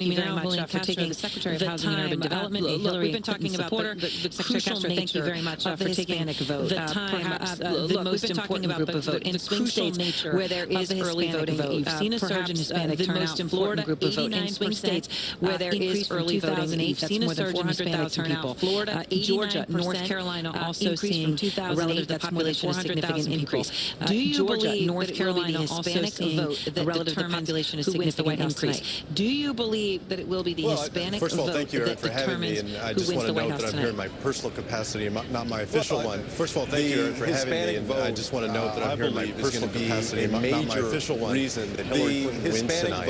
Thank you very much for taking the Secretary of Housing and Urban Development, we've been talking about the Secretary Castro. Thank you very much for taking the vote. Perhaps the most important group of vote in swing states where there is early voting. You've seen a surge in Hispanic turnout. Florida, group of vote in swing states where there is early voting. You've seen a surge in Hispanic turnout. Florida, Georgia, North Carolina also seeing relative to population a significant increase. Do you believe North Carolina Hispanic vote that relative to population a significant increase? Do you believe that it will be the Hispanic first of all, vote thank you, Aaron, that for having me, determines and I who just wins want to the White note House that I'm tonight? here in my personal capacity, not my official one. First of all, thank you, Aaron, for having me, and I just want to note that I'm here in my personal capacity, not my official one. Reason that Hillary Clinton wins tonight.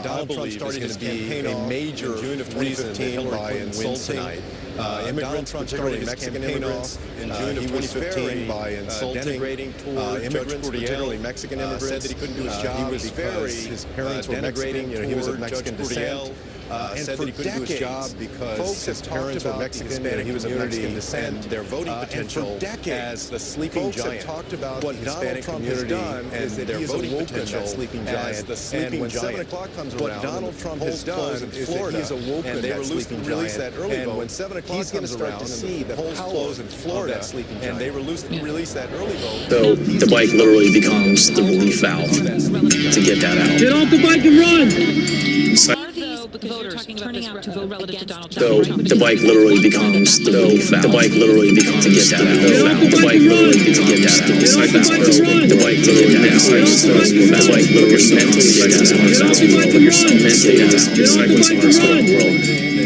Donald Trump started his campaign a major June of 2015 by insulting immigrants, particularly Mexican immigrants, in June of 2015 by insulting, denigrating toward immigrants, particularly Mexican immigrants. Said that he couldn't do his job because his parents were Mexican. He was of Mexican descent. Said that he couldn't do his job because his parents were Mexican and he was of Mexican descent. And their voting potential as the sleeping giant. Talked about what Donald Trump has done and their voting potential sleeping giant. The sleeping giant. 7 o'clock comes around, what Donald Trump has done is that he has awoken that sleeping giant. That early vote. When 7 o'clock comes around, to see the polls close in Florida, and they release that early vote. So the bike literally becomes the relief valve to get that out. Get off the bike and run! Voters turning out to vote relative to Donald So Trump. the bike literally becomes the relief valve. The bike literally becomes to get that out. The bike literally to get that out. The bike literally becomes the bike literally mentally get that out. Put yourself mentally out. Cycling's a hard world.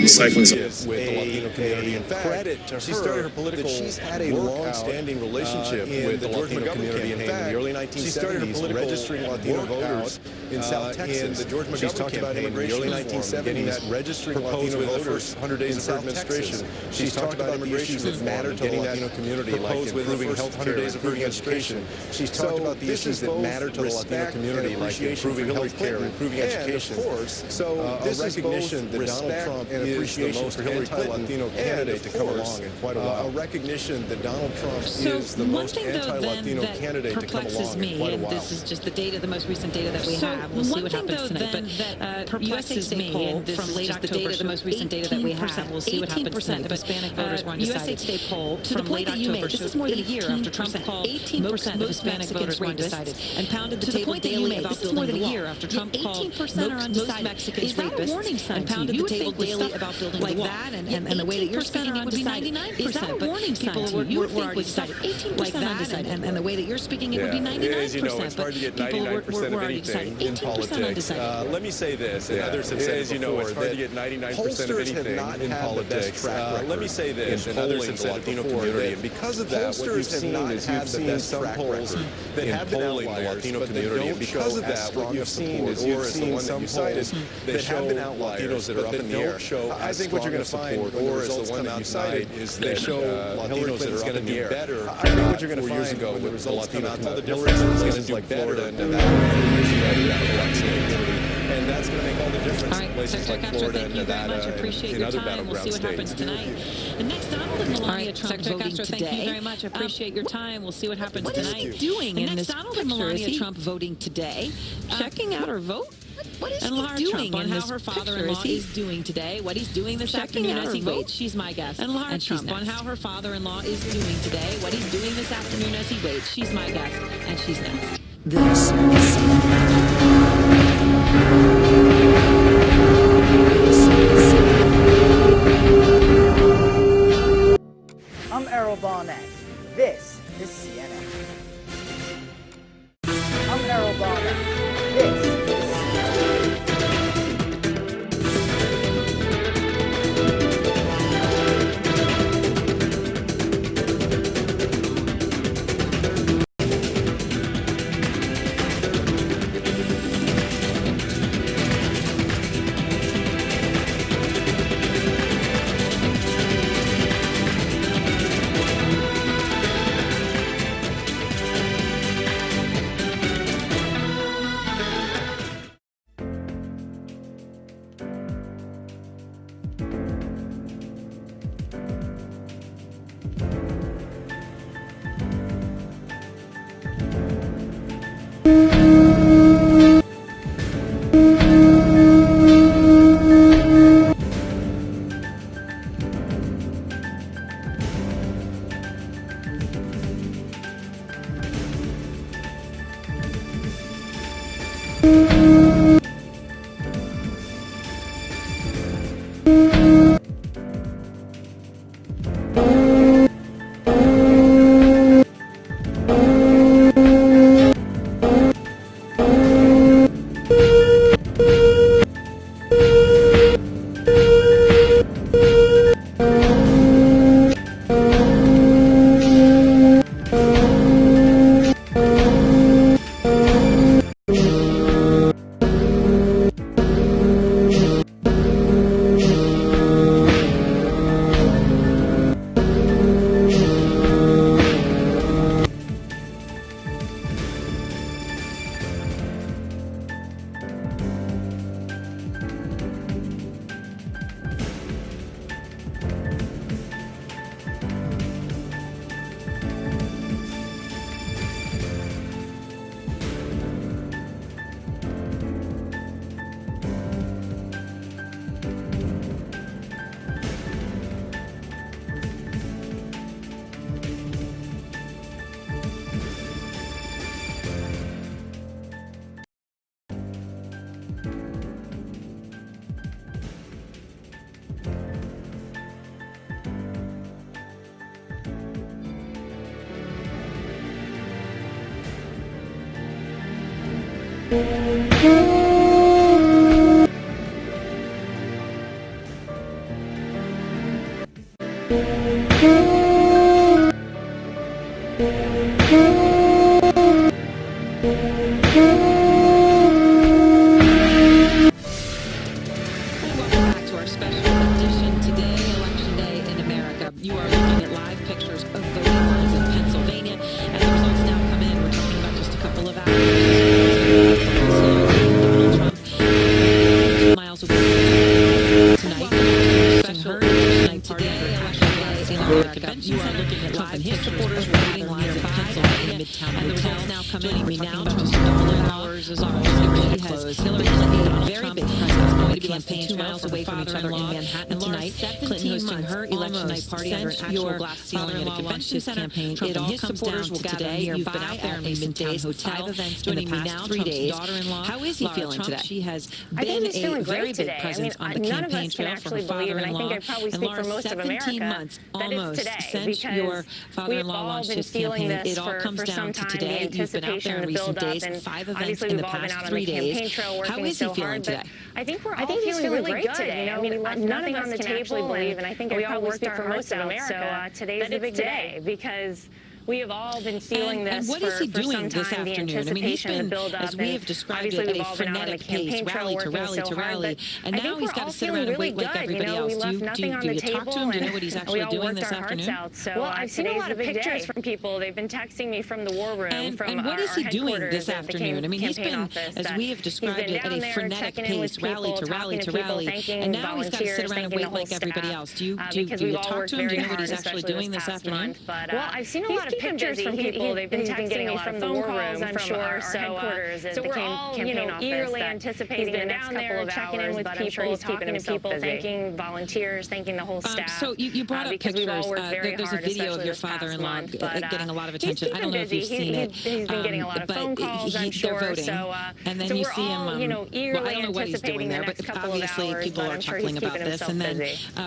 Cycling's with the Latino community. In fact, credit to she started her political she's had a long-standing relationship with the Latino community. In fact, in the early 1970s, she started her political registering Latino voters in South Texas. The George McGovern campaign about immigration in the early 1970s, getting that registering Latino voters 100 days of her administration. She's talked about immigration that matter to the Latino community, like improving health care, improving education. She's talked about the issues that matter to the Latino community, like improving health care, improving education. Of course, so this recognition that Donald Trump is the most anti-Latino candidate to come along in quite a while. A recognition that Donald Trump is the most anti-Latino candidate to come along in quite a while. This is just the data, the most recent data that we have. We'll see what happens tonight. But perplexes me, and this is just the data, the most recent data that we have. We'll see what happens tonight. But Hispanic voters were undecided. USA Today poll to the point that you made. This is more than a year after Trump called 18% of Hispanic voters were undecided and pounded the table daily about building the wall. After Trump called most Mexicans rapists and pounded the table daily about building the wall. And the way that you're speaking, it would be 99%. Is that a warning sign to you? You would think with stuff 18% undecided, and the way that you're speaking, it would be 99%. As you know, it's hard to get 99% of anything in politics. Let me say this, and others have said it before, it's hard to get 99% of anything in politics. Let me say this, and others have said it before, and because of that, what you've seen is you've seen some polls that have been polling the Latino community, and because of that, what you've seen is you've seen some polls that have been Latinos that are up in the air. I think what you're going to find, or as the one that you cited, is they show Latinos that are going to do better. I think what you're going to find 4 years ago when the results come out, the difference is going to do better than and that's going to make all the difference. All right, Secretary Castro, thank you very much. Appreciate your time. We'll see what happens tonight. And next, Donald and Melania Trump voting today. Thank you very much. Appreciate your time. We'll see what happens tonight. What is he doing in this Donald and Melania Trump voting today? Checking out her vote? What is he doing on how her father-in-law is doing today? What he's doing this afternoon as he waits? She's my guest. And Lara Trump on how her father-in-law is doing today. What he's doing this afternoon as he waits? She's my guest, and she's next. This is I'm Errol Barnett. This is CNN. I'm Errol Barnett. This is You are looking at live pictures of voting lines in Pennsylvania, and the results now come in. We're talking about just a couple of hours. Donald Trump, 2 miles away tonight. Special tonight today, America. You are looking at live his supporters voting lines in Pennsylvania, and the results now come in. We now just a couple of hours as our Hillary has Hillary Clinton, very big presence, going to be less than 2 miles away from each other in Manhattan tonight. Clinton hosting her election night party under an actual glass ceiling at a convention center. Trump and his supporters will gather nearby at a Midtown Hotel. Events in the past 3 days. How is he feeling today? She has been a very big presence on the campaign trail for her father-in-law. And Laura, 17 months almost since your father-in-law launched his campaign. It all comes down to today. You've been out there in recent days, 5 events in the past 3 days. How is he feeling today? I think we're all feeling really great today. I mean, we left nothing on the table, and I think we all worked for most of America. So today's the big day because we have all been feeling this for some time. And what is he doing this the afternoon? I mean, he's been, as we have described it, at a frenetic pace, rally to rally to rally. And now he's got to sit around and wait like everybody else. Do you talk to him? Do you know what he's actually doing this afternoon? Well, I've seen a lot of pictures from people. They've been texting me from the war room, and what is he doing this afternoon? I mean, he's been, as we have described it, at a frenetic pace, rally to rally to rally. And now he's got to sit around and wait like everybody else. Do you talk to him? Do you know what he's actually doing this afternoon? Well, I've seen a lot of pictures from people. They've been texting me from the war room, I'm sure. So we're all, eagerly anticipating the next couple of checking in with people, talking to people, thanking volunteers, thanking the whole staff. So you brought up pictures. There's a video of your father-in-law getting a lot of attention. I don't know if you've seen it. He's been getting a lot of phone calls, I'm sure. They're voting. And then you see him, well, I don't know what he's doing there, but obviously people are chuckling about this. And then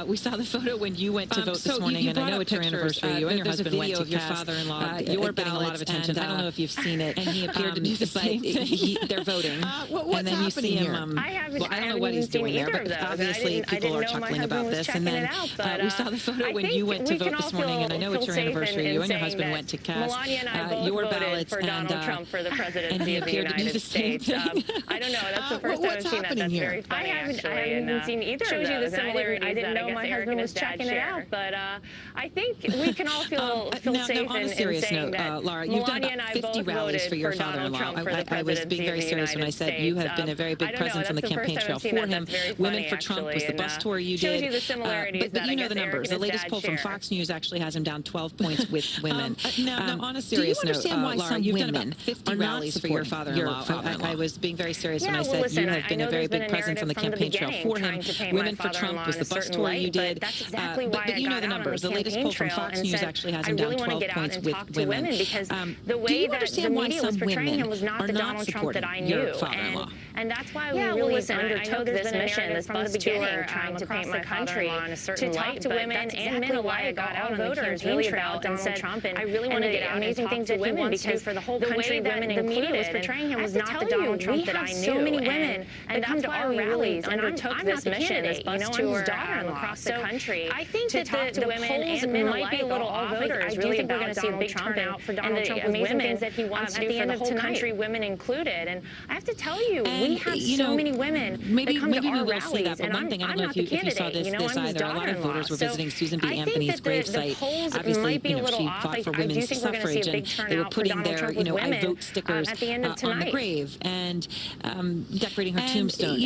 we saw the photo when you went to vote this morning, and I know it's your anniversary. You and your husband went to your father-in-law. You're getting a lot of attention. I don't know if you've seen it. And he appeared to do the same thing. They're voting. And then you see him. I don't know what he's doing there, but obviously people are chuckling about this. And then we saw the photo when you went to vote this morning, and I know it's your anniversary. You and your husband went to cast your ballots, for Donald Trump for the presidency of the United States. I don't know. That's the first time I've seen that. That's very funny, actually. I haven't seen either of those. Shows you the similarities. I didn't know my husband was checking it out, but I think we can all feel safe in saying that Laura, you've done about 50 rallies for your father-in-law. I was being very serious when I said you have been a very big presence on the campaign trail for him. Women for Trump was the bus tour you did. But you know the numbers. The latest poll from Fox News actually has him down 12 points with women. Now, on a serious note, Laura, you've done about 50 rallies for your father-in-law. I was being very serious when I said you have been a very big presence on the campaign trail for him. Women for Trump was the bus tour you did. But you know the numbers. The latest poll from Fox News actually has him down 12 points with women. Because the way that the media was portraying him was not the Donald Trump that I knew. And that's why we really undertook this mission, this bus tour, trying to paint my country to talk to women and men alike, all voters, really about Donald Trump. And I really want to get amazing things to women because for the whole country, women included, the media was portraying him was not the Donald Trump that I knew. So many women that come to our rallies and undertook this mission, this bus tour across the country. I think that the polls and men might be a little off. I do think we're going to see a big turnout for Donald Trump with women that he wants to do for the whole country, women included. And I have to tell you, we have so many women that come to our rallies. But one thing, I don't know if you saw this either. A lot of voters were visiting Susan B. Anthony's gravesite. Obviously, she fought for women's suffrage, and they were putting their, I vote stickers on the grave and decorating her tombstone.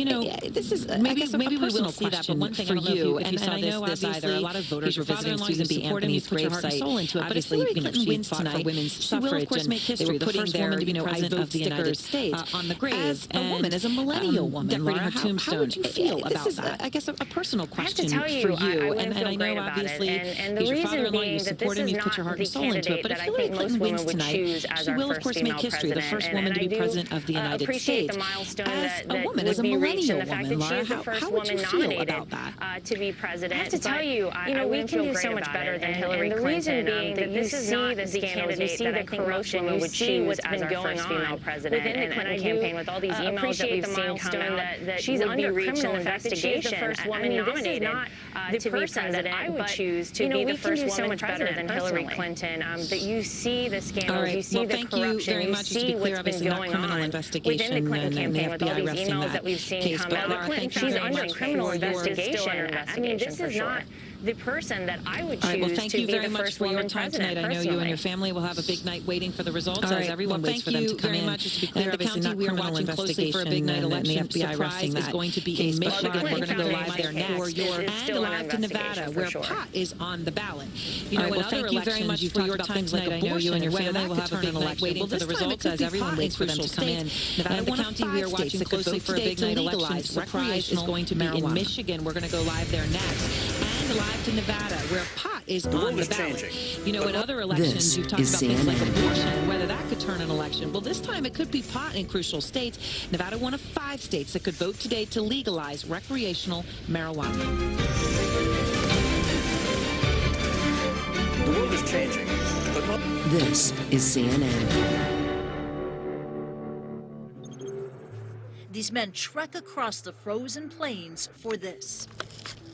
This is maybe we will see that. But one thing, for you, and I know this either. A lot of voters were visiting Susan B. Anthony's gravesite. Obviously, she fought for women's suffrage, and they were putting their, I vote stickers on the grave. And woman, as a millennial woman, decorating her tombstone. How would you feel about that? I guess a personal question for you. And I know obviously he's your father-in-law, you support him, you put your heart and soul into it. But if Hillary Clinton wins tonight, she will, of course, make history. The first woman to be president of the United States. As a woman, as a millennial woman, Laura, how would you feel about that? To be president. I have to tell you, we can do so much better than Hillary Clinton. The reason being that this is not the scandals, you see the corruption, you see what's been going on within the Clinton campaign with all these emails that we've seen come out. That she's under criminal investigation. She's the first woman nominated to be president. I would choose to be the first woman president than Hillary Clinton. That you see the scandals, you see the corruption, you see what's been going on within the Clinton campaign with all these emails that we've seen come out. She's under criminal investigation. I mean, this is not the person that I would choose to be the first woman president. I know you and your family will have a big night waiting for the results as everyone waits for them to come in. Just to be clear, obviously not criminal investigation for a big night election. The FBI surprise is going to be in Michigan. We're going to go live there next. And live to Nevada, where pot is on the ballot. You know, in other elections, you've talked about things like abortion. I know you and your family will have a big night waiting for the results as everyone waits for them to come in. Nevada, the county we are watching closely for a big night election. Surprise is going to be in Michigan. We're going to go live there next. And live to Nevada, where pot is on the ballot. You know, in other elections, you've talked about things like abortion, whether that could turn an election. Well, this time it could be pot in crucial states. Nevada, one of 5 states that could vote today to legalize recreational marijuana. The world is changing. This is CNN. These men trek across the frozen plains for this.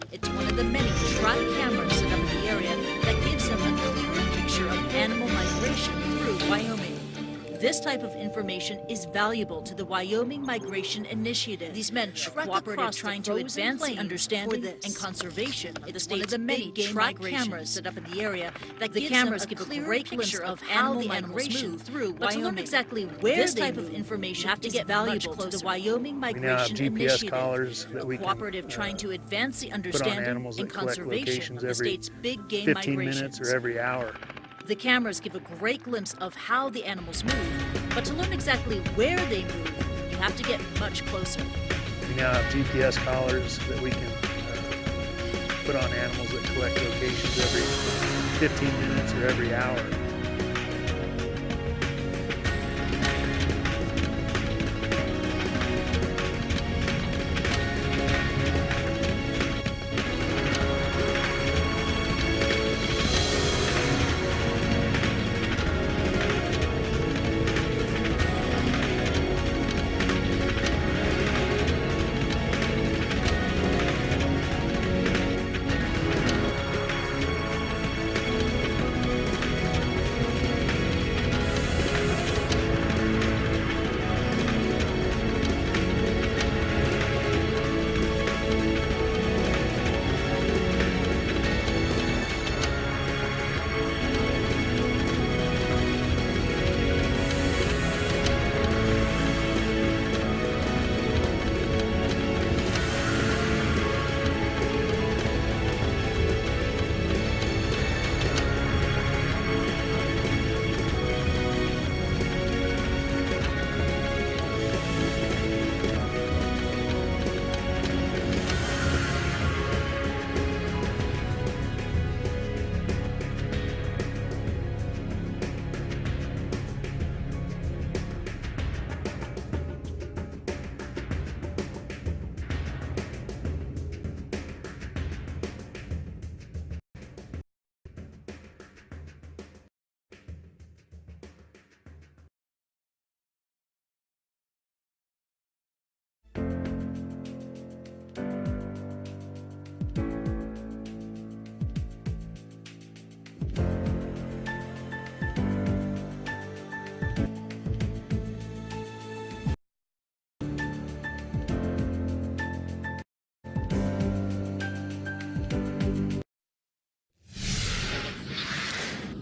It's one of the many track cameras set up in the area that gives them a clearer picture of animal migration through Wyoming. This type of information is valuable to the Wyoming Migration Initiative. These men trek across trying to advance the understanding and conservation of the state's many track cameras set up in the area that the cameras give a great picture of how the animals move through Wyoming. But to learn exactly where this type of information have to get valuable to the Wyoming Migration Initiative, a cooperative trying to advance the understanding and conservation of the state's big game migrations. 15 minutes or every hour. The cameras give a great glimpse of how the animals move, but to learn exactly where they move, you have to get much closer. We now have GPS collars that we can put on animals that collect locations every 15 minutes or every hour.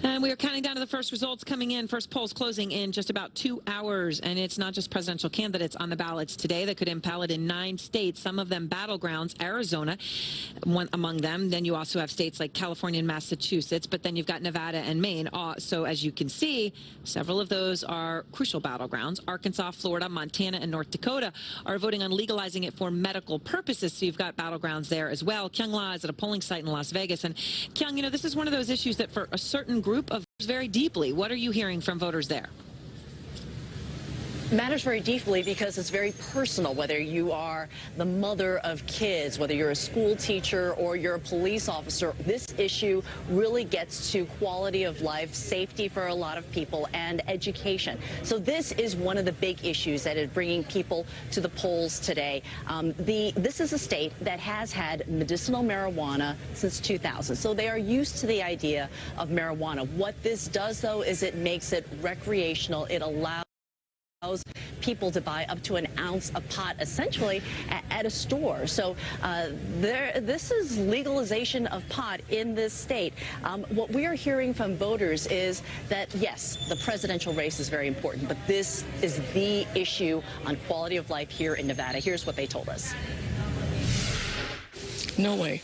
And we are counting down to the first results coming in. First polls closing in just about 2 hours. And it's not just presidential candidates on the ballots today that could impel it in 9 states, some of them battlegrounds, Arizona, one among them. Then you also have states like California and Massachusetts, but then you've got Nevada and Maine. So as you can see, several of those are crucial battlegrounds. Arkansas, Florida, Montana, and North Dakota are voting on legalizing it for medical purposes. So you've got battlegrounds there as well. Kyung La is at a polling site in Las Vegas. And Kyung, you know, this is one of those issues that for a certain group of very deeply. What are you hearing from voters there? Matters very deeply because it's very personal, whether you are the mother of kids, whether you're a school teacher or you're a police officer. This issue really gets to quality of life, safety for a lot of people, and education. So this is one of the big issues that is bringing people to the polls today. This is a state that has had medicinal marijuana since 2000, so they are used to the idea of marijuana. What this does, though, is it makes it recreational. It allows people to buy up to an ounce of pot, essentially, at a store. So this is legalization of pot in this state. What we are hearing from voters is that, yes, the presidential race is very important, but this is the issue on quality of life here in Nevada. Here's what they told us. No way.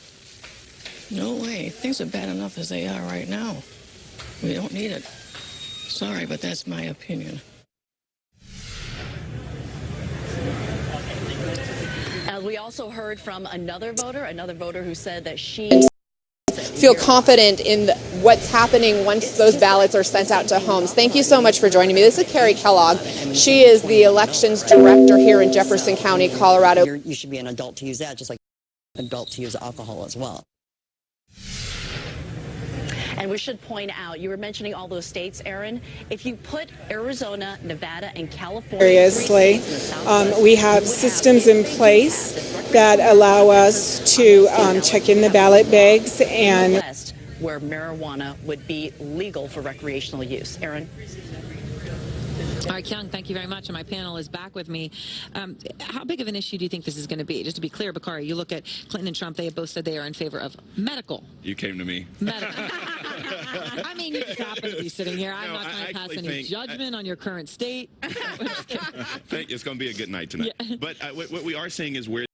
No way. Things are bad enough as they are right now. We don't need it. Sorry, but that's my opinion. We also heard from another voter who said that she feel confident in what's happening once those ballots are sent out to homes. Thank you so much for joining me. This is Carrie Kellogg. She is the elections director here in Jefferson County, Colorado. You should be an adult to use that, just like an adult to use alcohol as well. And we should point out, you were mentioning all those states, Aaron. If you put Arizona, Nevada, and California... Seriously, we have systems in place that allow us to check in the ballot bags and... where marijuana would be legal for recreational use. Aaron? All right, Kyung, thank you very much. And my panel is back with me. How big of an issue do you think this is going to be? Just to be clear, Bakari, you look at Clinton and Trump, they have both said they are in favor of medical. You came to me. Medical. I mean, you just happen to be sitting here. I'm not going to pass any judgment on your current state. It's going to be a good night tonight. Yeah. But what we are saying is where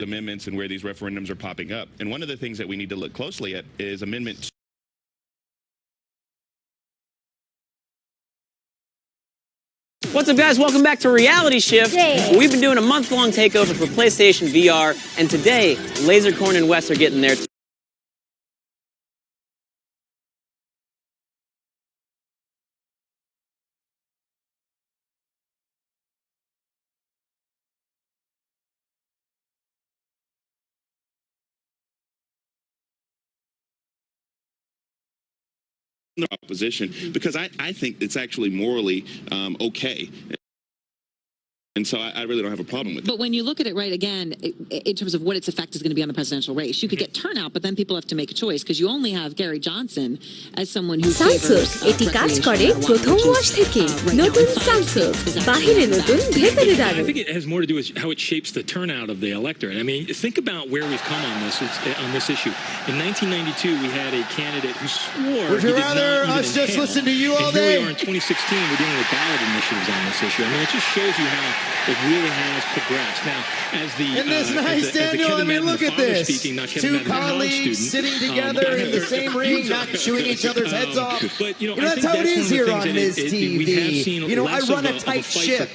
amendments and where these referendums are popping up. And one of the things that we need to look closely at is Amendment 2. What's up, guys? Welcome back to Reality Shift. Yay. We've been doing a month-long takeover for PlayStation VR, and today, Lasercorn and Wes are getting there. Opposition, because I think it's actually morally okay. And so I really don't have a problem with it. But when you look at it, right, again, in terms of what its effect is going to be on the presidential race, you could get turnout, but then people have to make a choice because you only have Gary Johnson as someone who favors এটি কাজ করে প্রথম wash থেকে নতুন সানসুক বাহিরে নতুন ভেতরে দারুণ I think it has more to do with how it shapes the turnout of the electorate. I mean, think about where we've come on this issue. In 1992, we had a candidate who swore would you rather us just listen to you all day? Here we are in 2016, we're dealing with ballot initiatives on this issue. I mean, it just shows you how it really has progressed. Now, as the isn't this nice, Daniel? I mean, look at this. Two colleagues sitting together in the same ring, not chewing each other's heads off. But, you know, that's how it is here on Ms. TV. You know, I run a tight ship,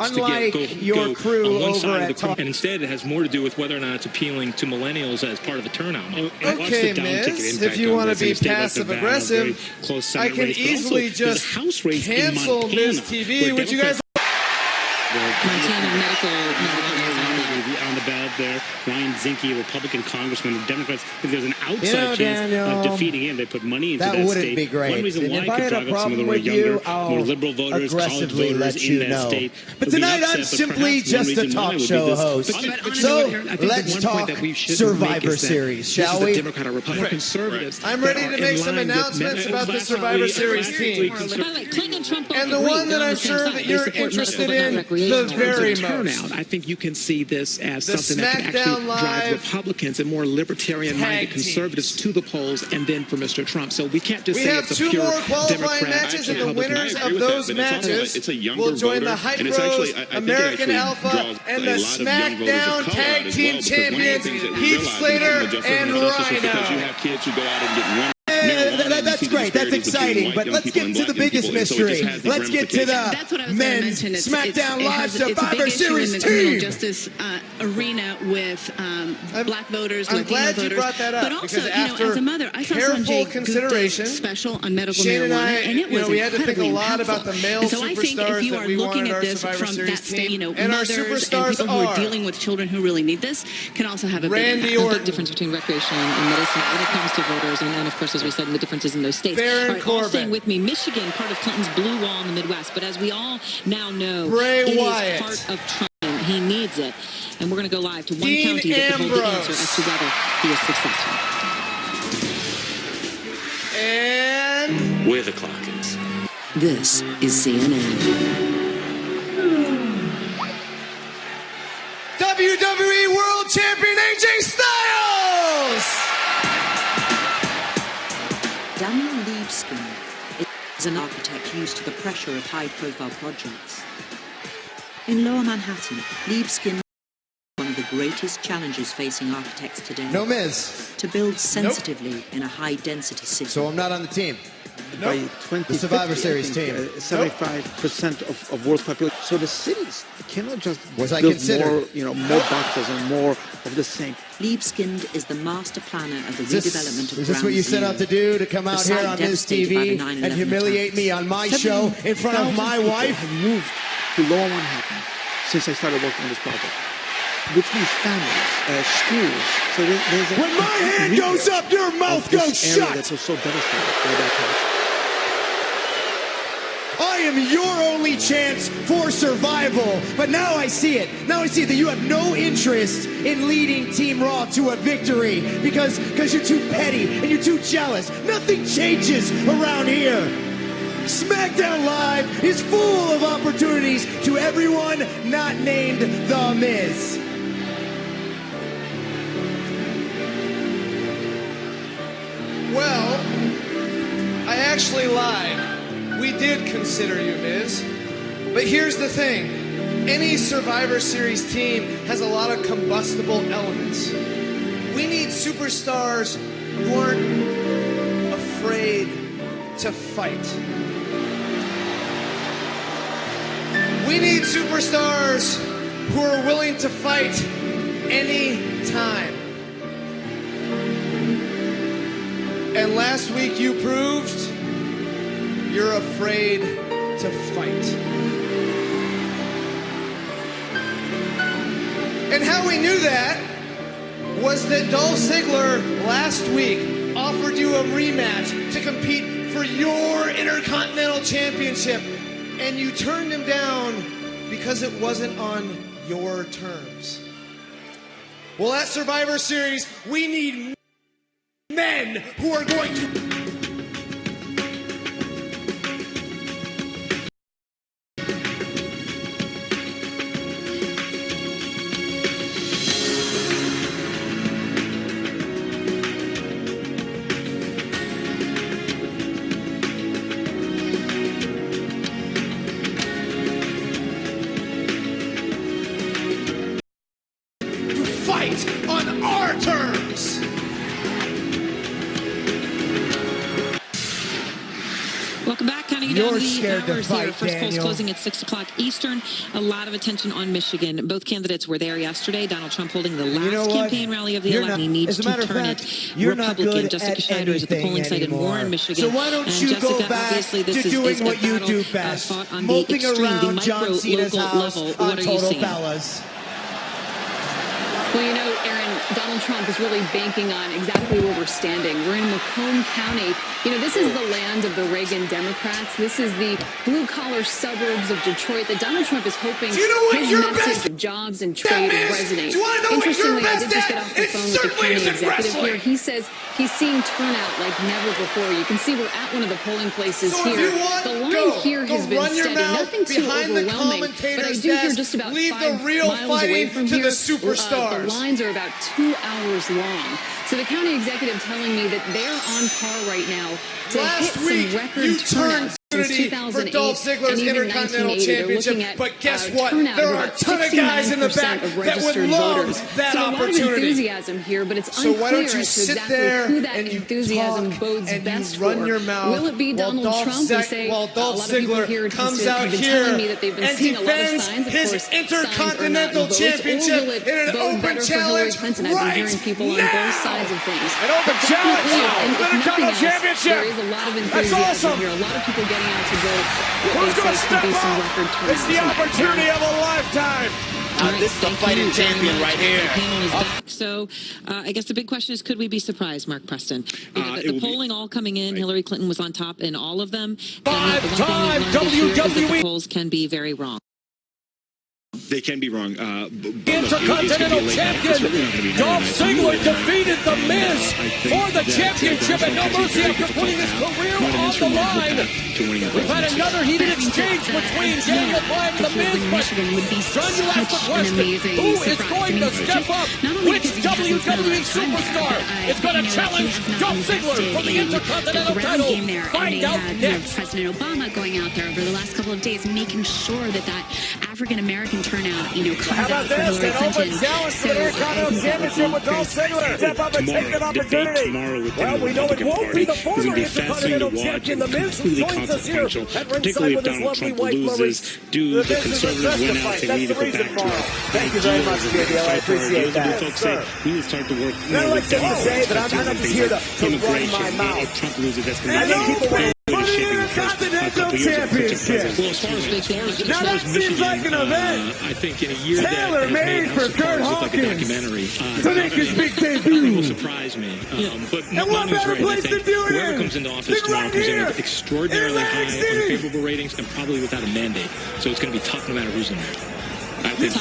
unlike your crew over at Talk. And instead, it has more to do with whether or not it's appealing to millennials as part of the turnout. Okay, Miss, if you want to be passive-aggressive, I can easily just cancel Ms. TV. Would you guys... Montana medical on the ballot there. Ryan Zinke, a Republican congressman. The Democrats, if there's an outside chance of defeating him, they put money into that state. That wouldn't be great. One reason why it could drive up some of the younger, more liberal voters, college voters in that state. But tonight I'm simply just a talk show host. So let's talk Survivor Series, shall we? Conservatives. I'm ready to make some announcements about the Survivor Series team. By the way, Clinton and Trump and the one that I'm sure that you're interested in the very most. I think you can see this as something that can actually drive Republicans and more libertarian-minded conservatives to the polls, and then for Mr. Trump. So we can't just say it's a pure Democrat. We have 2 more qualifying matches, and the winners of those matches will join the Hype Bros, American Alpha, and the SmackDown Tag Team Champions, Heath Slater and Rhino. Because you have kids who go out and get one. That's great. That's exciting. But let's get to the biggest mystery. Let's get to the men's SmackDown Live Survivor Series team. It's a criminal justice arena with black voters, I'm Latino glad voters. you brought that up, but also, because after as a mother, I saw careful Sanjay consideration, Gupta's special on medical Shane marijuana, and I, and it was we had to think a incredibly lot impactful. about the male And so I think if superstars you that are we looking wanted at our this Survivor from Series that state, team, mothers and our and superstars people who are are dealing with children who really need this can also have a Randy big impact. The big difference between recreation and medicine when it comes to voters, and of course, as we said, the differences in those states. Baron All right, Corbin. all staying with me, Michigan, part of Clinton's blue wall in the Midwest, but as we all now know, Bray it Wyatt. is part of Trump. He needs it. And we're going to go live to one Dean county that can hold the answer Ambrose. as to whether he is successful. And Where the clock is. This is CNN. WWE World Champion AJ Styles! Daniel Libeskind is an architect used to the pressure of high-profile projects. In Lower Manhattan, Libeskind is one of the greatest challenges facing architects today. No Miz. To build sensitively in a high-density city. So I'm not on the team. By 2050, The Survivor Series team. 75% of world population. So the cities cannot just Was I build considered? more, more boxes and more of the same. Libeskind is the master planner of the Is this redevelopment of what you set out to do? To come out The here site on this devastated by TV the 9/11 and humiliate me on my show in front of my 70,000 wife? people have moved to Lower Manhattan since I started working on this project. Which means families, schools. So there's a When my hand goes up, your mouth goes this area shut. That's so devastated by that college. I am your only chance for survival. But now I see it. Now I see that you have no interest in leading Team Raw to a victory because you're too petty and you're too jealous. Nothing changes around here. SmackDown Live is full of opportunities to everyone not named The Miz. Well, I actually lied. We did consider you, Miz. But here's the thing. Any Survivor Series team has a lot of combustible elements. We need superstars who aren't afraid to fight. We need superstars who are willing to fight any time. And last week you proved you're afraid to fight. And how we knew that was that Dolph Ziggler last week offered you a rematch to compete for your Intercontinental Championship, and you turned him down because it wasn't on your terms. Well, at Survivor Series, we need men who are going to... fight on our terms. Welcome back. Counting You're down the scared to hours here. fight, First polls Daniel. closing at 6 o'clock Eastern. A lot of attention on Michigan. Both candidates were there yesterday. Donald Trump holding the last You know what? campaign rally of the You're election. not- He needs as a to matter of turn fact, it you're not Republican. good Jessica at Schneider is at the anything polling site in anymore. Warren, Michigan. So why don't and you Jessica, go back obviously, this to is doing a what you battle, do best, fought on moping the extreme, around the John micro, Cena's local house level. on What are you Total seeing? Bellas. Well, you know, Aaron, Donald Trump is really banking on exactly where we're standing. We're in Macomb County. You know, this is the land of the Reagan Democrats. This is the blue-collar suburbs of Detroit that Donald Trump is hoping his message of jobs and trade would resonate. Interestingly, I did just get off the phone with the county executive here. He says he's seeing turnout like never before. You can see we're at one of the polling places here. The line here has been steady. Nothing too overwhelming, but I do hear just about 5 miles away from here, the lines are about 2 hours long. So the county executive telling me that they're on par right now to hit some record turnouts since 2008 Dolph Ziggler's and even Intercontinental 1980. They're looking Championship, at but guess what? turnout There of are a about ton of guys in the back 69% of that would registered love voters. that so a lot of opportunity. enthusiasm here, but it's So unclear why don't you as to sit exactly there who that and you enthusiasm talk bodes and best you run for. your mouth Will it be while Donald Dolph Trump? We say while Dolph a lot of people Ziggler here comes have out been here telling me that they've been and seeing a lot of defends signs, of his course, Intercontinental signs are not votes, Championship or will it in an bode open better for challenge Hillary Clinton? I've been hearing people on both sides of things. An open But challenge! definitely, and if nothing Intercontinental else, Championship! there is a lot of That's enthusiasm awesome! here. A lot of people getting out to vote. Who's going to step could be some up? record turnout It's the tonight. opportunity of a lifetime. This is the fighting champion right here. The panel is back. So I guess the big question is, could we be surprised, Mark Preston? You know, the polling all coming in, Hillary Clinton was on top in all of them. Five-time WWE. The polls can be very wrong. They can be wrong. Intercontinental champion Dolph Ziggler defeated The Miz for the championship at No Mercy after putting his career on the line. We've had another heated exchange between Daniel Bryan and The Miz, but John, you asked the question, who is going to step up? Which WWE superstar is going to challenge Dolph Ziggler for the Intercontinental title? Find out next. President Obama going out there over the last couple of days, making sure that African-American turnout, comes out for Hillary Clinton. So I think that would be very surprising. Tomorrow, debate tomorrow with the Republican Party is going to be fascinating to watch and completely consequential, particularly if Donald Trump loses. Do the conservatives win out? They need to go back to Thank you very much, JBL. I appreciate that. Folks say we need to start to work I more like with to Democrats, say, but I'm not just here to run my mouth. If Trump loses, that's going I to think be people want couple years of president. Well, as far as Now that seems like an event. I think in a year that has Tailor-made made for House of Kurt Cards look like a Hawkins documentary, to make his big nothing will debut. surprise me. But And what Manu's better right. I place think to do it whoever in comes into office than tomorrow right comes in here with extraordinarily in high, Atlantic City. unfavorable ratings and probably without a mandate. So it's going to be tough no matter who's in there. I think the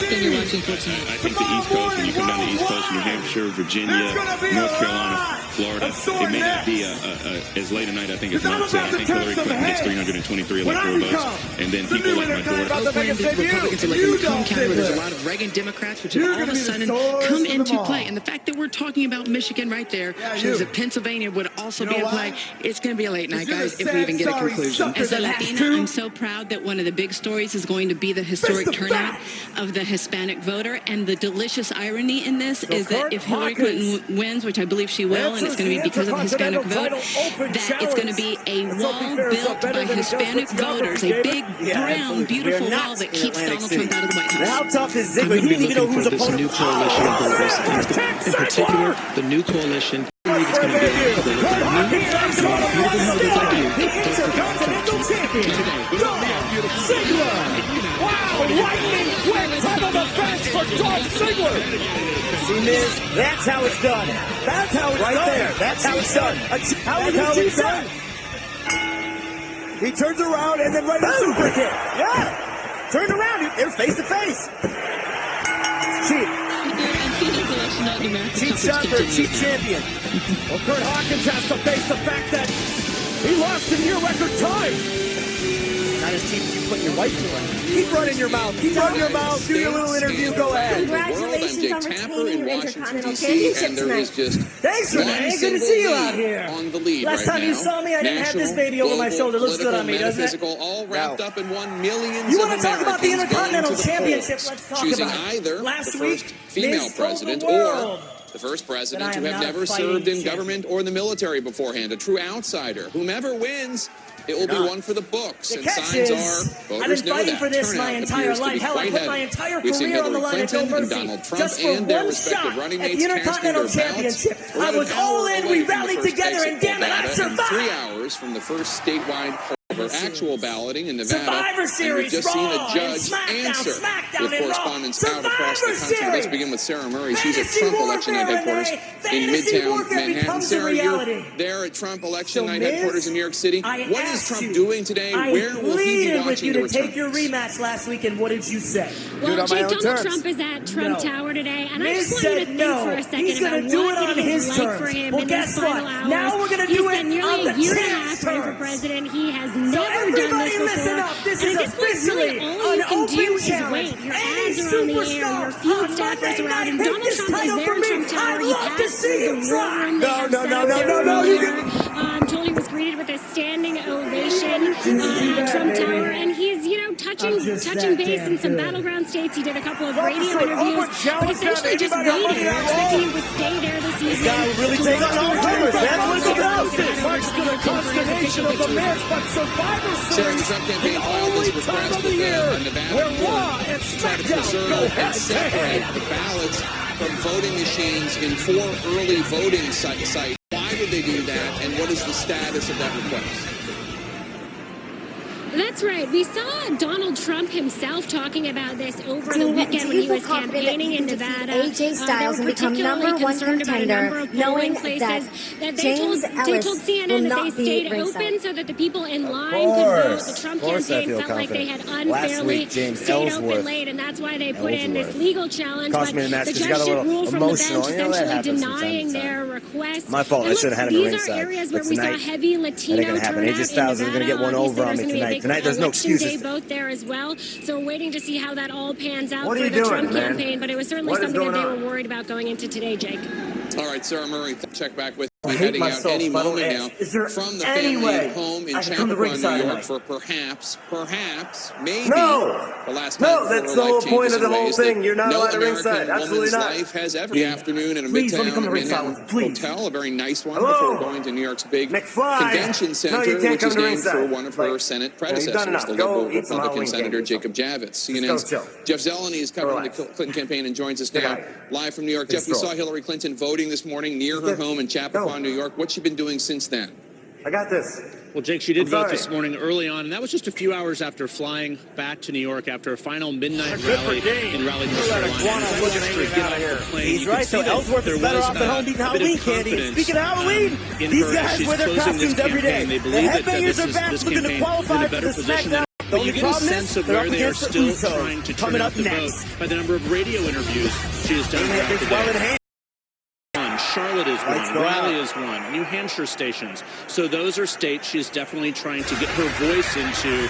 East Coast, when you come down the East Coast, New Hampshire, Virginia, North Carolina, Florida, it may not be as late a night, I think, as Mark said. I think Hillary Clinton gets 323 electoral votes, and then people like my daughter. Oakland, the Republicans are like in Macomb County, where there's a lot of Reagan Democrats, which have all of a sudden come into play. And the fact that we're talking about Michigan right there shows that Pennsylvania would also be in play. It's going to be a late night, guys, if we even get a conclusion. As a Latina, I'm so proud that one of the big stories is going to be the historic turnout of the Hispanic voter. And the delicious irony in this is that if Hillary Clinton wins, which I believe she will, and it's going to be because of the Hispanic vote, that it's going to be a wall built by Hispanic voters, a big, brown, beautiful wall that keeps Donald Trump out of the White House. How tough is I'm Ziggler? going to You be need to know looking who's for this new opponent. coalition of voters. In particular, the new coalition. I believe it's going to be a couple of Intercontinental champion, Dolph Ziggler. Wow, lightning quick title defense for Dolph Ziggler. See, Miz, that's how it's done. That's how it's done. Right there. That's how it's done. How it's done. He turns around and then right a super kick. Yeah. Turned around. They're face to face. Cheap. Cheap shot for a cheap champion. Well, Kurt Hawkins has to face the fact that he lost in near record time. Not as cheap as you put your wife through. Keep running your mouth. Keep running your mouth. Do your little interview. Go ahead. Congratulations on retaining your Intercontinental Championship tonight. Thanks, Renee. Good to see you out here. On the lead Last time you saw me, I didn't have this baby over my shoulder. Looks good on me, doesn't it? All wrapped up in one. Millions You of want to talk about the Americans Intercontinental going to the Championship? polls, Let's talk choosing about it. either Last the first week, female Miz told president the world or the first president that I to am have not a never fighting served in champion. government or in the military beforehand, a true outsider. Whomever wins, it will be one for the books. The And catch signs is, are, I've voters been know fighting that. for this Turnout my entire appears to be life. Hell, I quite put my heavy. entire We've seen career on the Hillary line at No Clinton and Mercy. Donald Trump Just for and their one respective shot running at mates the casting Intercontinental their ballots. Championship. We're I was an all hour in. away We from the rallied first together, exit and damn it, I poll data and survived. 3 hours from the first statewide poll for actual balloting in Nevada. Survivor Series, and we've just seen a judge answer with correspondents out across the country. Let's begin with Sarah Murray. She's at Trump Election Night headquarters in Midtown Manhattan. Sarah, you're there at Trump Election Night headquarters in New York City. What is Trump doing today? Where will he be watching the returns? Take your rematch last week, and what did you say? Well, Jake, Donald Trump is at Trump Tower today, and I just want you to think for a second about what it is like for him in these final hours. Now we're going to do it nearly a year and a half running for president. He has never done this before. This and is at this point, really, all you can do is wait. Your ads are on the air, your field staffers are out, and Donald Trump is there in Trump Tower. He passed through the war room they have set up there earlier. I'm told he was greeted with a standing ovation at Trump Tower, and he's, touching base in some battleground states. He did a couple of radio interviews, but essentially just waiting. We're expecting him to stay there this evening. This guy will really take on all comers, man. Look at that. March to the consternation of the match, but Survivor Series, the Trump campaign filed this request with a Nevada court to try to preserve and separate the ballots from voting machines in 4 early voting sites. Why would they do that, and what is the status of that request? That's right. We saw Donald Trump himself talking about this over the weekend when he was campaigning in Nevada. AJ Styles will become #1 contender, knowing that James Ellis told CNN that they stayed open so that the people in line could vote. The Trump campaign felt like they had unfairly stayed open late, and that's why they put in this legal challenge. But the judge should rule from the bench, essentially denying their request. My fault. I should have had him ringside. These are areas where we saw heavy Latino turnout in AJ Styles is going to get one over on me tonight. Tonight, there's no excuses. Day vote there as well, so we're waiting to see how that all pans out for the Trump campaign. But it was certainly something that they were worried about going into today, Jake. All right, Sarah Murray, check back with me heading out any moment now from the family home in Chappaqua, New York, for perhaps, maybe the last time that's the whole point of the whole thing. You're not allowed at ringside. Absolutely not. Life has every afternoon in a Midtown Manhattan hotel, a very nice one, before going to New York's big convention center, which is named for one of her Senate predecessors, the local Republican Senator Jacob Javits. CNN's Jeff Zeleny is covering the Clinton campaign and joins us now live from New York. Jeff, we saw Hillary Clinton voting this morning near her home in Chappaqua, New York. What's she been doing since then? I got this. Well, Jake, she did vote this morning early on, and that was just a few hours after flying back to New York after a final midnight rally in Raleigh, North Carolina. As I watched her get off the plane, you could see that there was a bit of confidence Speaking of Halloween, in these her as guys she's wear their closing this costumes every day. campaign. They The believe that headbangers are back this looking to campaign is qualify in a for better the position. SmackDown. But you get a sense of where they are still trying to turn out the vote by the number of radio interviews she has done throughout the day. Charlotte is one, Raleigh is one, New Hampshire stations. So those are states she's definitely trying to get her voice into,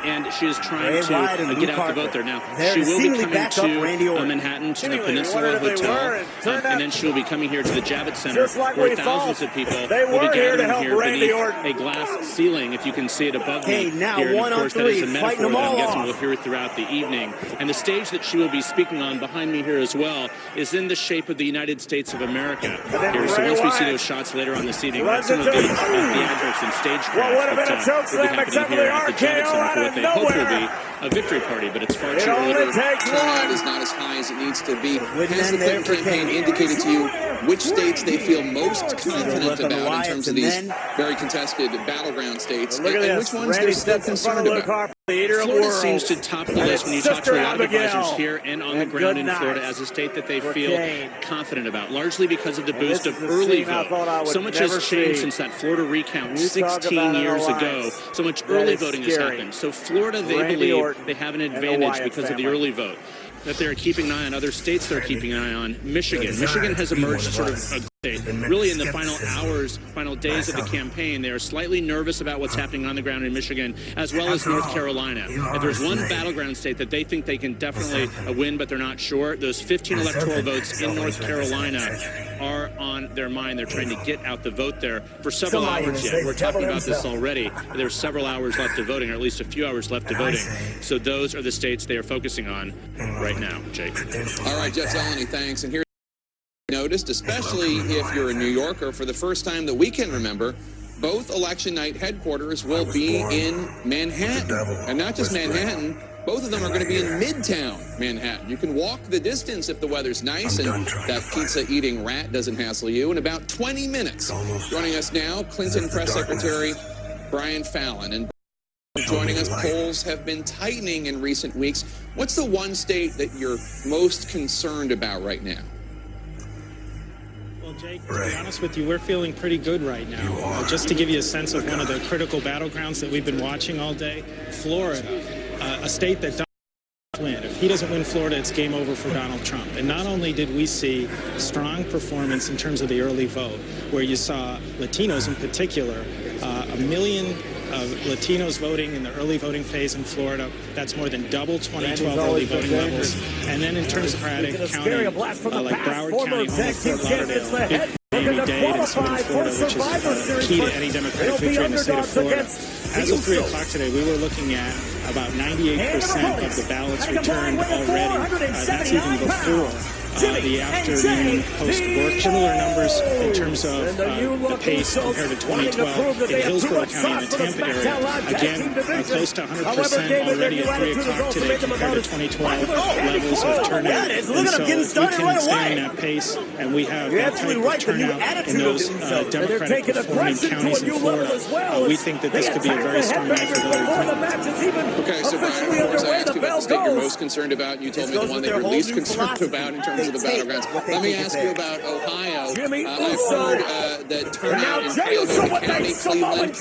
and she is trying to get out the vote there. Now, she will be coming to Manhattan, to the Peninsula Hotel, and then she will be coming here to the Javits Center, where thousands of people will be gathering here beneath a glass ceiling, if you can see it above me here. And of course, that is a metaphor that I'm guessing we'll hear throughout the evening. And the stage that she will be speaking on behind me here as well is in the shape of the United States of America here. So once we see those shots later on this evening, that's some of the theatrics and stagecraft that will be happening here at the Javits Center for what they hope will be a victory party, but it's far too early. Turnout is not as high as it needs to be. Has the Clinton campaign indicated to you which states they feel most confident about in terms of these very contested battleground states, and which ones they're still concerned about? Florida seems to top the list when you talk to a lot of advisors here and on the ground in Florida as a state that they feel confident about, largely because of the boost of early vote. So much has changed since that Florida recount 16 years ago. So much early voting has happened. So Florida, they believe they have an advantage because of the early vote. That they're keeping an eye on other states they're keeping an eye on. Michigan has emerged sort of really in the final hours, final days of the campaign. They are slightly nervous about what's happening on the ground in Michigan, as well as North Carolina. If there's one battleground state that they think they can definitely win, but they're not sure, those 15 electoral votes in North Carolina are on their mind. They're trying to get out the vote there for several hours yet. We're talking about this already. There's several hours left of voting, or at least a few hours left of voting. So those are the states they are focusing on right now, Jake. All right, Jeff Zeleny, thanks. And here's noticed, especially if you're a New Yorker, for the first time that we can remember, both election night headquarters will be in Manhattan. And not just Manhattan, both of them are going to be in Midtown Manhattan. You can walk the distance if the weather's nice and that pizza-eating rat doesn't hassle you in about 20 minutes. Joining us now, Clinton Press Secretary Brian Fallon. And joining us. Polls have been tightening in recent weeks. What's the one state that you're most concerned about right now? Well, Jake, to be honest with you, we're feeling pretty good right now. Just to give you a sense of one of the critical battlegrounds that we've been watching all day, Florida, a state that win. If he doesn't win Florida, it's game over for Donald Trump. And not only did we see strong performance in terms of the early vote, where you saw Latinos in particular, 1 million Latinos voting in the early voting phase in Florida. That's more than double 2012 early voting levels. And then in terms of Braddock County, like Broward County, home of Fort Lauderdale, big Miami-Dade in southern Florida, which is key to any Democratic victory in the state of Florida. As of 3 o'clock today, we were looking at about 98% of the ballots returned already. That's even before the afternoon post-work. Similar numbers in terms of the pace compared to 2012 in Hillsborough County and the Tampa area. Again, close to 100% already at 3 o'clock today compared to 2012 levels of turnout. And so if we can stay in that pace and we have that type of turnout in those Democratic performing counties in Florida, we think that this could be a very strong night for Hillary Clinton. Okay, so Brian, of course, I asked you about the state you're most concerned about. You told me the one that you're least concerned about in terms of the battlegrounds. Let me ask you about Ohio. I've heard that turnout in Cuyahoga County, Cleveland,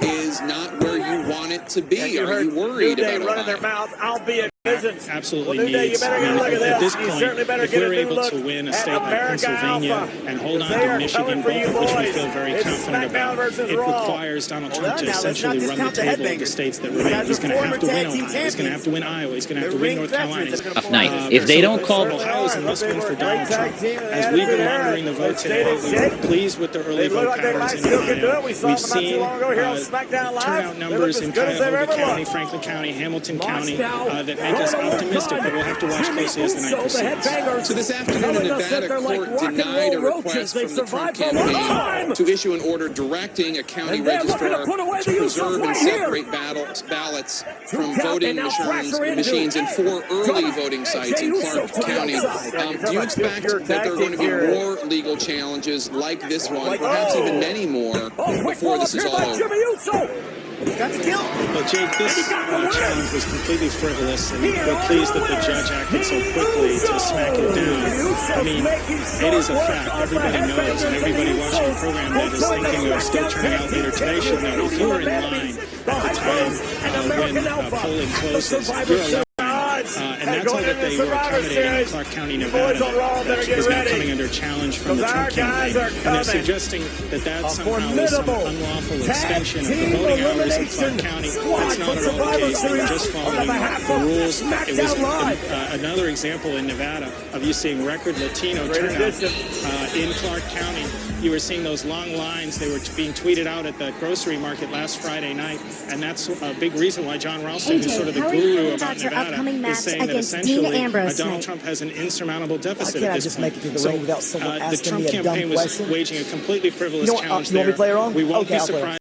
is not where you want it to be. Are you worried about Ohio? Absolutely needs. I mean, at this point, if we're able to win a state like Pennsylvania and hold on to Michigan, both of which we feel very confident about, it requires Donald Trump to essentially run the table of the states that remain. He's going to have to win Ohio. He's going to have to win Iowa. He's going to have to win North Carolina. Tough night. If they don't call Ohio is a must-win for Donald Trump. As we've been monitoring the vote today, we're pleased with the early vote patterns in Ohio. We've seen turnout numbers in Cuyahoga County, Franklin County, Hamilton County that make us optimistic, but we'll have to watch closely as the night proceeds. So this afternoon, a Nevada court denied a request from the Trump campaign to issue an order directing a county registrar to preserve and separate ballots from voting machines in 4 early voting sites in Clark County. Do you expect that there are going to be more legal challenges like this one, perhaps even many more, before this is all over? Well, Jake, this challenge was completely frivolous, and we're pleased that the judge acted so quickly to smack it down. I mean, it is a fact. Everybody knows, and everybody watching the program that is thinking of still turning out later today should know if you were in line at the time when polling closes, you're allowed. And that's all that they were accommodating in Clark County, Nevada, that is now coming under challenge from the Trump campaign. And they're suggesting that that somehow is some unlawful extension of the voting hours in Clark County. That's not at all the case. They were just following the rules. It was another example in Nevada of you seeing record Latino turnout in Clark County. You were seeing those long lines. They were being tweeted out at the grocery market last Friday night, and that's a big reason why John Ralston, who's sort of the guru about Nevada, is saying that essentially Donald Trump has an insurmountable deficit at this point. So the Trump campaign was waging a completely frivolous challenge there. We won't be surprised.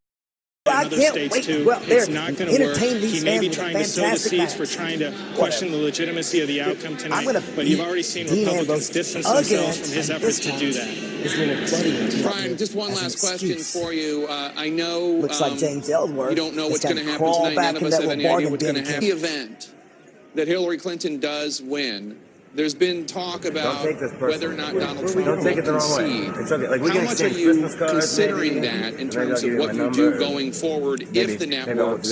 Other states too. It's not going to work. He may be trying to sow the seeds for trying to question the legitimacy of the outcome tonight, but you've already seen Republicans distance themselves from his efforts to do that. Brian, just one last question for you. I know you don't know what's going to happen tonight. None of us have any idea what's going to happen. In the event that Hillary Clinton does win, there's been talk about whether or not Donald Trump will concede. How much are you considering that in terms of what you do going forward if the networks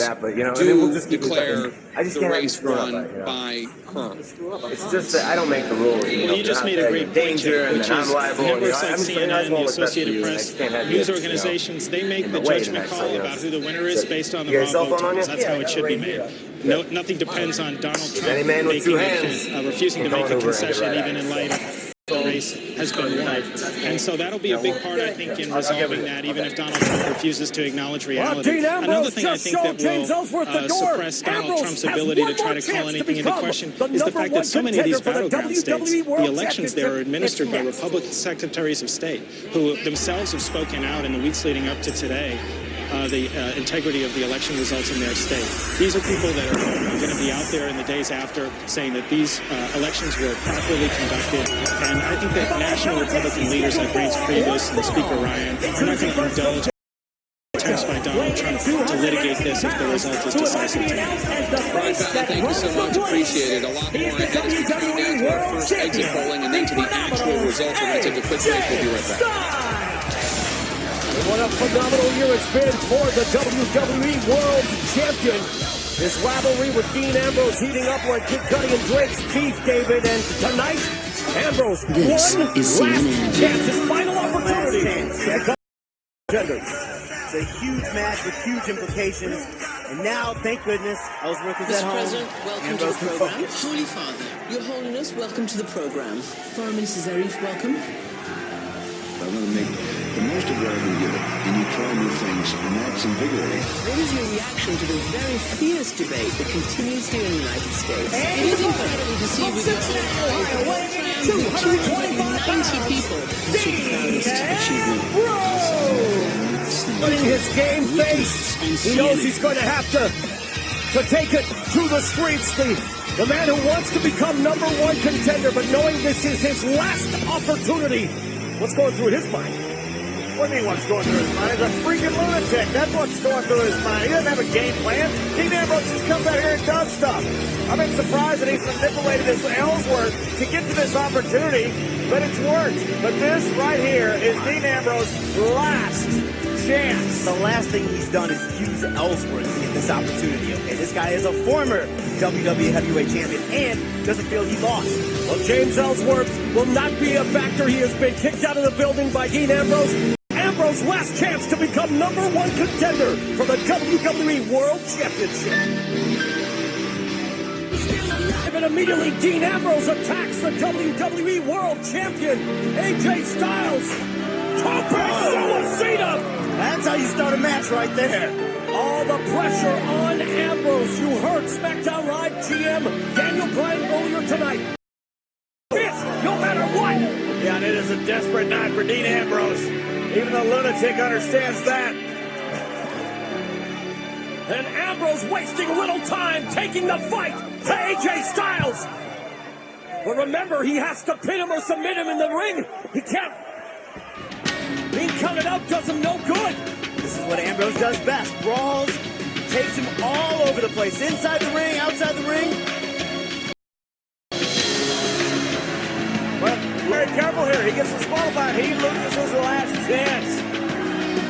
do declare the race won by her? It's just that I don't make the rules. Well, you just made a great point, Jared, which is networks like CNN, the Associated Press, news organizations, they make the judgment call about who the winner is based on the raw vote totals. That's how it should be made. No, nothing depends on Donald Trump refusing to make a concession, even in light of the race has been won. And so that'll be a big part, I think, in resolving that, even if Donald Trump refuses to acknowledge reality. Another thing I think that will suppress Donald Trump's ability to try to call anything into question is the fact that so many of these battleground states, the elections there are administered by Republican secretaries of state who themselves have spoken out in the weeks leading up to today. The integrity of the election results in their state. These are people that are going to be out there in the days after saying that these elections were properly conducted. And I think that national Republican leaders like Reince Priebus and Speaker Ryan are not going to indulge attempts by Donald Trump to litigate this if the result is decisive tonight. Brian Fallon, thank you so much. Appreciate it. A lot more ahead as we count down to our first exit polling and then to the actual results. We're going to take a quick break. We'll be right back. What a phenomenal year it's been for the WWE World Champion. This rivalry with Dean Ambrose heating up like Kid Cudi and Drake's Keith, David. And tonight, Ambrose won last chance, his final opportunity to become contender. It's a huge match with huge implications. And now, thank goodness, Ellsworth is at home. Mr. President, welcome to the program. Holy Father, Your Holiness, welcome to the program. Foreign Minister Zarif, welcome. I'm going to make the most of what I can give it, and you try new things, and that's invigorating. What is your reaction to the very fierce debate that continues here in the United States? It is incredible to see with your 290 people. That's your proudest achievement. Putting his game face, he knows he's going to have to take it to the streets. The man who wants to become #1 contender, but knowing this is his last opportunity. What's going through his mind? What do you mean what's going through his mind? He's a freaking lunatic. That's what's going through his mind. He doesn't have a game plan. Dean Ambrose just comes out here and does stuff. I've been surprised that he's manipulated this Ellsworth to get to this opportunity, but it's worked. But this right here is Dean Ambrose's last chance. The last thing he's done is use Ellsworth to get this opportunity, okay? This guy is a former WWE Heavyweight Champion and doesn't feel he lost. Well, James Ellsworth will not be a factor. He has been kicked out of the building by Dean Ambrose. Ambrose's last chance to become #1 contender for the WWE World Championship. And immediately Dean Ambrose attacks the WWE World Champion, AJ Styles. That's how you start a match right there. All the pressure on Ambrose. You heard SmackDown Live GM Daniel Bryan earlier tonight. No matter what. Yeah, and it is a desperate night for Dean Ambrose. Even the lunatic understands that. And Ambrose wasting little time, taking the fight to AJ Styles. But remember, he has to pin him or submit him in the ring. He can't. Being counted out does him no good. This is what Ambrose does best. Brawls, takes him all over the place. Inside the ring, outside the ring. Well, very careful here. He gets disqualified. He loses his last chance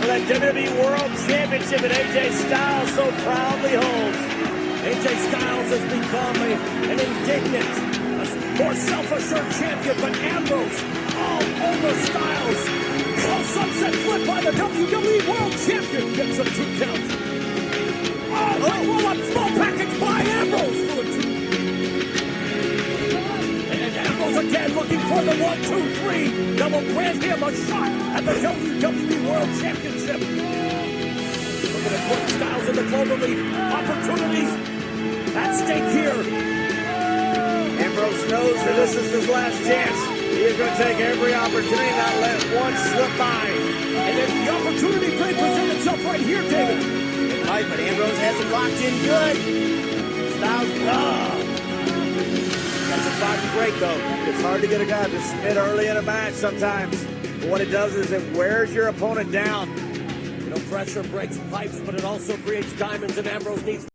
for that WWE World Championship that AJ Styles so proudly holds. AJ Styles has become an indignant, a more self-assured champion, but Ambrose all over Styles. Oh, sunset flip by the WWE World Champion. Gets a 2 count. Oh, roll-up small package by Ambrose for a 2. And Ambrose again looking for the 1, 2, 3. That will grant him a shot at the WWE World Championship. Looking at putting Styles in the cloverleaf. Opportunities at stake here. Ambrose knows that this is his last chance. He is going to take every opportunity, not let one slip by. And then the opportunity may present itself right here, David. It might, but Ambrose has him locked in good. Styles, That's a foggy break, though. It's hard to get a guy to submit early in a match sometimes. But what it does is it wears your opponent down. You know, pressure breaks pipes, but it also creates diamonds, and Ambrose needs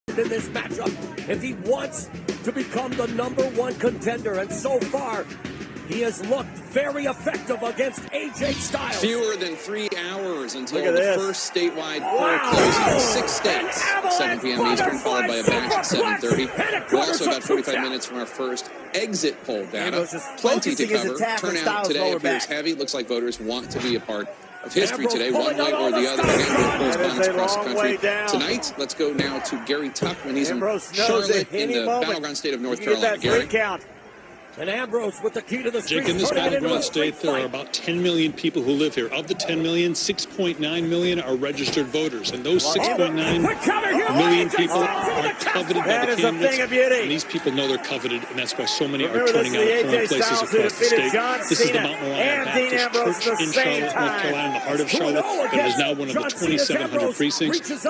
in this matchup if he wants to become the #1 contender. And so far, he has looked very effective against AJ Styles. Fewer than 3 hours until the first statewide poll closing in 6 states. 7 p.m. Eastern, followed by a batch at 7:30. We're also about 45 minutes from our first exit poll data. Plenty to cover. Turnout today appears heavy. Looks like voters want to be a part of history today, one way or the other. Again, both correspondents across the country. Tonight, let's go now to Gary Tuckman. He's in Charlotte in the battleground state of North Carolina. Gary. And Ambrose with the key to the street. Jake, in this battleground state, there are about 10 million people who live here. Of the 10 million, 6.9 million are registered voters. And those 6.9 million people are coveted by the candidates. And these people know they're coveted, and that's why so many are turning out of polling places across the state. This is the Mount Moriah Baptist Church in Charlotte, North Carolina, in the heart of Charlotte. But it is now one of the 2,700 precincts.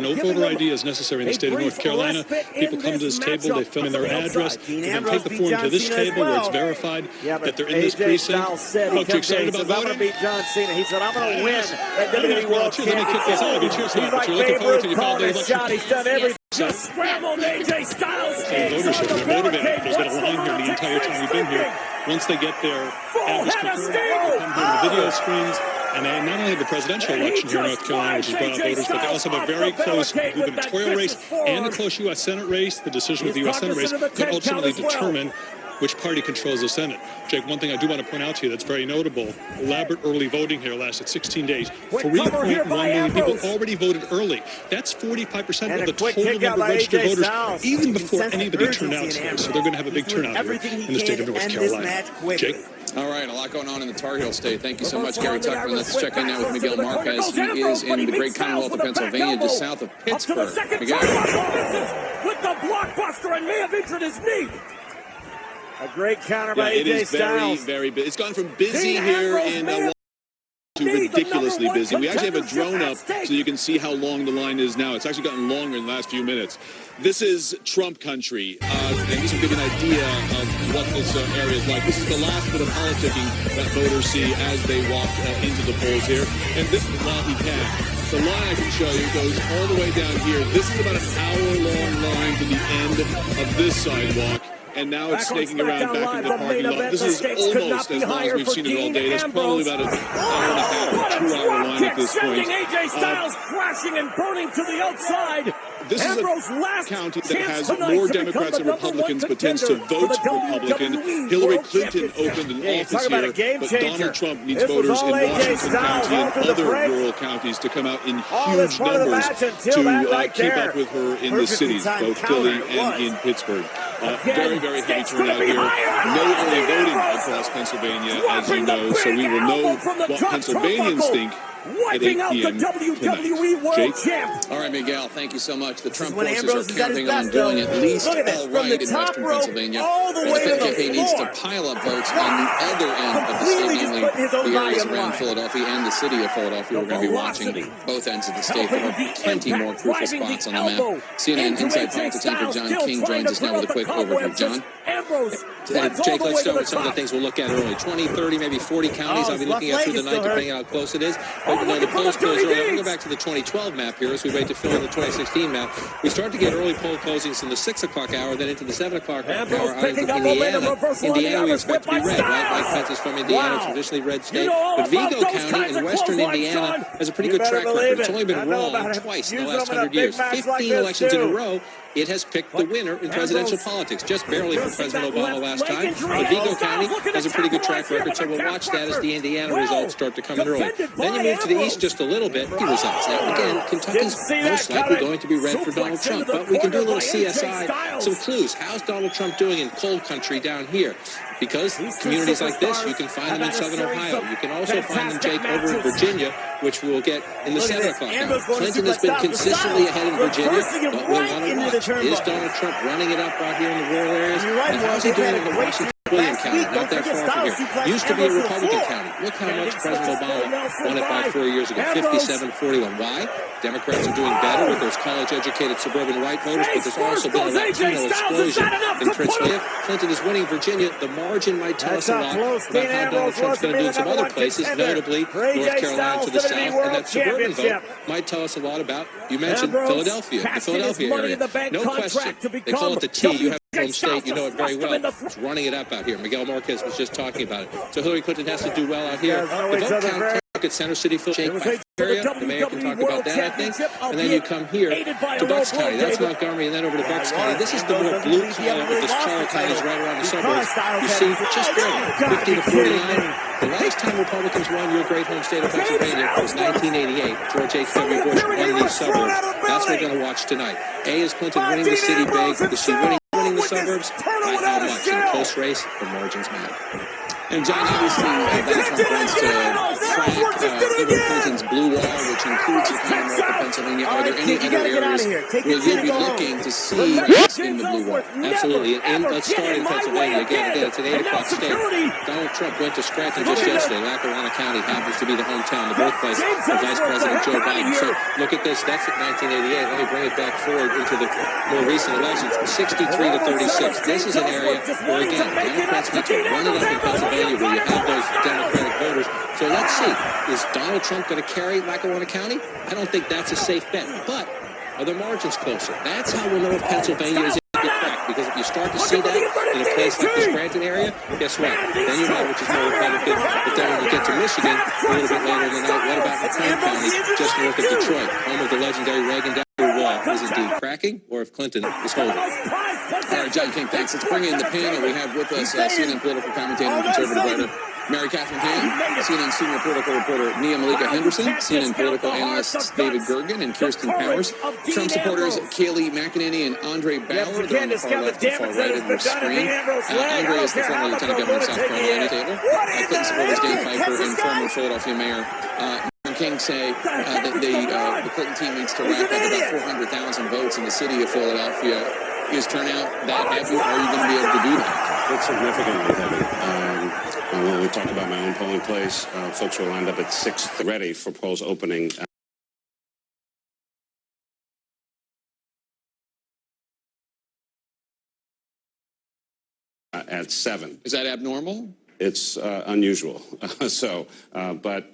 No voter ID is necessary in the state of North Carolina. People come to this table, they fill in their address, they then take the form to this table where it's verified that they're in this precinct. Folks, you excited about voting? I'm going to beat John Cena. He said, I'm going to win at WWE World Championship. Let me kick this off. Cheers for that. But you're looking forward to your following election. He's done everything. Just scrambled AJ Styles. Votership, they're motivated. There's been a line here the entire time we've been here. Once they get their address confirmed, they come here the video screens. And they not only have the presidential election here in North Carolina, which is brought voters, but they also have a very close gubernatorial race and a close U.S. Senate race. The decision of the U.S. Senate race could ultimately determine which party controls the Senate. Jake, one thing I do want to point out to you that's very notable, elaborate early voting here lasted 16 days. 3.1 million people already voted early. That's 45% of the total number of registered voters, even before anybody turned out today. So they're going to have a big turnout here in the state of North Carolina. Jake? All right, a lot going on in the Tar Heel State. Thank you so much, Gary Tuckman. Let's check in now with Miguel Marquez. He is in the great Commonwealth of Pennsylvania, just south of Pittsburgh. Miguel. With the blockbuster and may have injured his knee. A great counter by AJ Styles. Very busy. It's gone from busy here in to ridiculously busy. We actually have a drone up so you can see how long the line is now. It's actually gotten longer in the last few minutes. This is Trump country, and this will give you an idea of what this area is like. This is the last bit of politicking that voters see as they walk into the polls here, and this is while he can. The line I can show you goes all the way down here. This is about an hour-long line to the end of this sidewalk. And now it's snaking around back into the parking lot. This is almost as long as we've seen it all day. It's probably about an hour and a half or 2 hour line at this point. AJ Styles crashing and burning to the outside. This is a county that has more Democrats and Republicans, but tends to vote Republican. Hillary Clinton opened an office here, but Donald Trump needs voters in Washington County and other rural counties to come out in huge numbers to keep up with her in the cities, both Philly and in Pittsburgh. Very, very heavy turnout here. No early voting across Pennsylvania, as you know, so we will know what Pennsylvanians think at 8 p.m. tonight. All right, Miguel, thank you so much. The Trump forces are counting on doing at least all right in western Pennsylvania. The campaign needs to pile up votes on the other end of the state, namely the areas around Philadelphia and the city of Philadelphia. We're going to be watching both ends of the state. There are plenty more crucial spots on the map. CNN Inside Politics anchor John King joins us now with a quick overview. John? Jake, let's start with some of the things we'll look at early. 20, 30, maybe 40 counties I'll be looking at through the night, depending on how close it is. But you know, the polls close early. I'm going to go back to the 2012 map here as we wait to fill in the 2016 map. We start to get early poll closings in the 6 o'clock hour, then into the 7 o'clock hour out into Indiana. Indiana we expect to be red, right? Mike Pence is from Indiana, traditionally red state. But Vigo County in western Indiana has a pretty good track record. It's only been wrong twice in the last 100 years. 15 elections in a row. It has picked the winner in presidential politics, just barely for President Obama last time. But Vigo County has a pretty good track record, so we'll watch that as the Indiana results start to come in early. Then you move to the east just a little bit, the results. Now, again, Kentucky's most likely going to be red for Donald Trump, but we can do a little CSI, some clues. How's Donald Trump doing in coal country down here? Because communities like this, you can find them in southern Ohio. You can also find them, Jake, over in Virginia, which we will get in the 7 o'clock hour. Clinton has been consistently ahead in Virginia, but we'll want to watch. Is Donald Trump running it up out here in the rural areas? And how's he doing in the Washington William County, not that far from here? Used to be a Republican county. Look how much President Obama won it by 4 years ago, 57-41. Why? Democrats are doing better with those college-educated suburban white voters, but there's also been a Latino explosion in Prince William. Clinton is winning Virginia. The margin might tell us a lot about how Donald Trump's going to do in some other places, notably North Carolina to the south, and that suburban vote might tell us a lot about, you mentioned Philadelphia, the Philadelphia area. No question. They call it the T. You have home state, you know it very well. It's running it up out here. Miguel Marquez was just talking about it. So Hillary Clinton has to do well out here. The vote count at Center City, Philadelphia, the mayor can talk about that, I think. And then you come here to Bucks County. That's Montgomery, and then over to Bucks County. This is the more blue collar with this Charlotte counties right around the suburbs. You see, just barely, 50-49. The last time Republicans won your great home state of Pennsylvania was 1988. George H.W. Bush won these suburbs. That's what we're going to watch tonight. A, is Clinton winning the city big? Is she winning the suburbs? By how much? In a close race, the margins matter. And John, obviously, Donald Trump wants to track Hillary Clinton's blue wall, which includes the Commonwealth of Pennsylvania, are there any other areas where you'll be looking to see in the blue wall? Absolutely. And let's start in Pennsylvania. Again, it's an 8 o'clock state. Donald Trump went to Scranton just yesterday. Lackawanna County happens to be the hometown, the birthplace of Vice President Joe Biden. So look at this. That's at 1988. Let me bring it back forward into the more recent elections. 63 to 36. This is an area where, again, Democrats need to run it up in Pennsylvania where you have those Democratic voters. So let's see. Is Donald Trump going to carry Lackawanna County? I don't think that's a safe bet. But are the margins closer? That's how we'll know if Pennsylvania is in the crack. Because if you start to see that in a place like the Scranton area, guess what? Then you know which is more Republican. But then when you get to Michigan, a little bit later in the night, what about McLean County, just north of Detroit, home of the legendary Reagan wall, is indeed cracking, or if Clinton is holding? All right, John King, thanks. Let's bring in the panel. We have with us CNN political commentator and conservative writer Mary Catherine Ham, CNN senior political reporter Nia Malika Henderson, CNN political analysts David Gergen and Kirsten Powers, Trump supporters Kayleigh McEnany and Andre Bauer. They're on the far left and far right of your screen. Andre is the former lieutenant governor of South Carolina, Taylor. Clinton supporters Dan Pfeiffer and former Philadelphia mayor King say that the Clinton team needs to rack up about 400,000 votes in the city of Philadelphia. Is turnout that heavy? Are you going to be able to do that? It's significantly heavy. When we talk about my own polling place, folks were lined up at 6th ready for polls opening. At 7. Is that abnormal? It's unusual. But